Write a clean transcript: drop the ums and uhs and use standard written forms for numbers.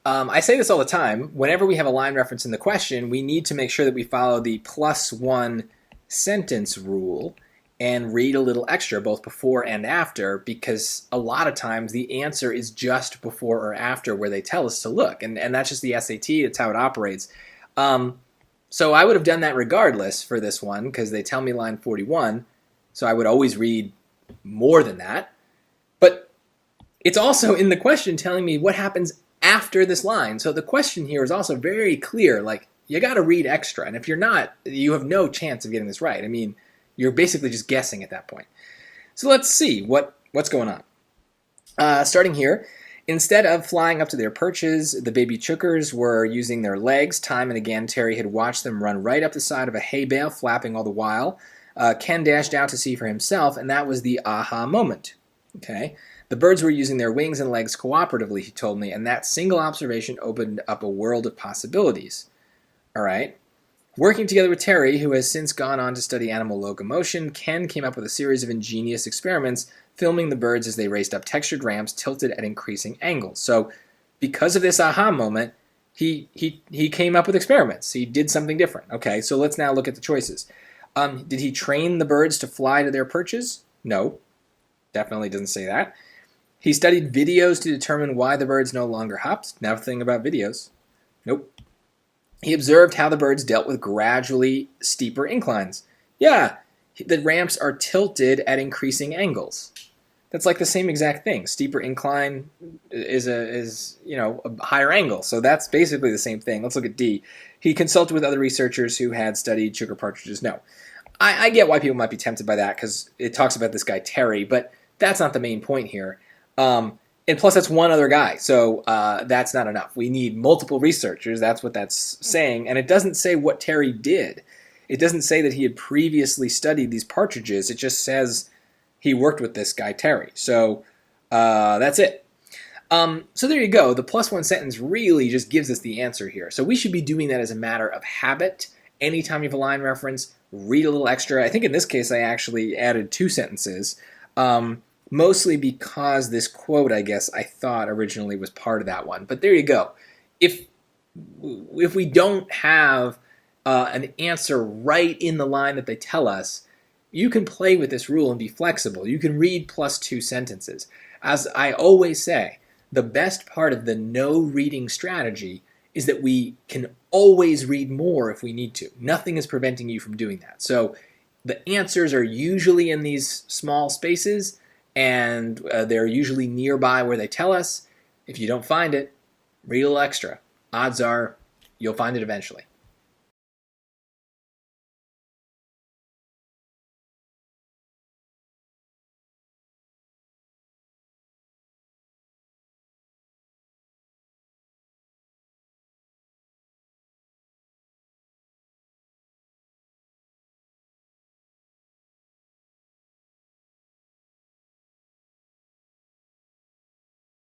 I say this all the time. Whenever we have a line reference in the question, we need to make sure that we follow the +1 sentence rule and read a little extra both before and after, because a lot of times the answer is just before or after where they tell us to look. And that's just the SAT. It's how it operates. So I would have done that regardless for this one because they tell me line 41. So I would always read more than that. But it's also in the question telling me what happens after this line. So the question here is also very clear. Like, you got to read extra. And if you're not, you have no chance of getting this right. I mean, you're basically just guessing at that point. So let's see what's going on. Starting here, instead of flying up to their perches, the baby chookers were using their legs. Time and again, Terry had watched them run right up the side of a hay bale, flapping all the while. Ken dashed out to see for himself, and that was the aha moment. Okay. The birds were using their wings and legs cooperatively, he told me, and that single observation opened up a world of possibilities. All right. Working together with Terry, who has since gone on to study animal locomotion, Ken came up with a series of ingenious experiments, filming the birds as they raced up textured ramps tilted at increasing angles. So because of this aha moment, he came up with experiments. He did something different. Okay, so let's now look at the choices. Did he train the birds to fly to their perches? No, definitely doesn't say that. He studied videos to determine why the birds no longer hopped. Nothing about videos. Nope. He observed how the birds dealt with gradually steeper inclines. Yeah, the ramps are tilted at increasing angles. That's like the same exact thing. Steeper incline is a higher angle. So that's basically the same thing. Let's look at D. He consulted with other researchers who had studied chooker partridges. No. I get why people might be tempted by that because it talks about this guy Terry, but that's not the main point here. And plus, that's one other guy, so that's not enough. We need multiple researchers. That's what that's saying. And it doesn't say what Terry did. It doesn't say that he had previously studied these partridges. It just says he worked with this guy, Terry. So that's it. So there you go. The +1 sentence really just gives us the answer here. So we should be doing that as a matter of habit. Anytime you have a line reference, read a little extra. I think in this case, I actually added 2 sentences. Mostly because this quote, I guess, I thought originally was part of that one. But there you go. If we don't have an answer right in the line that they tell us, you can play with this rule and be flexible. You can read +2 sentences. As I always say, the best part of the no reading strategy is that we can always read more if we need to. Nothing is preventing you from doing that. So the answers are usually in these small spaces, and they're usually nearby where they tell us. If you don't find it, read a little extra. Odds are you'll find it eventually.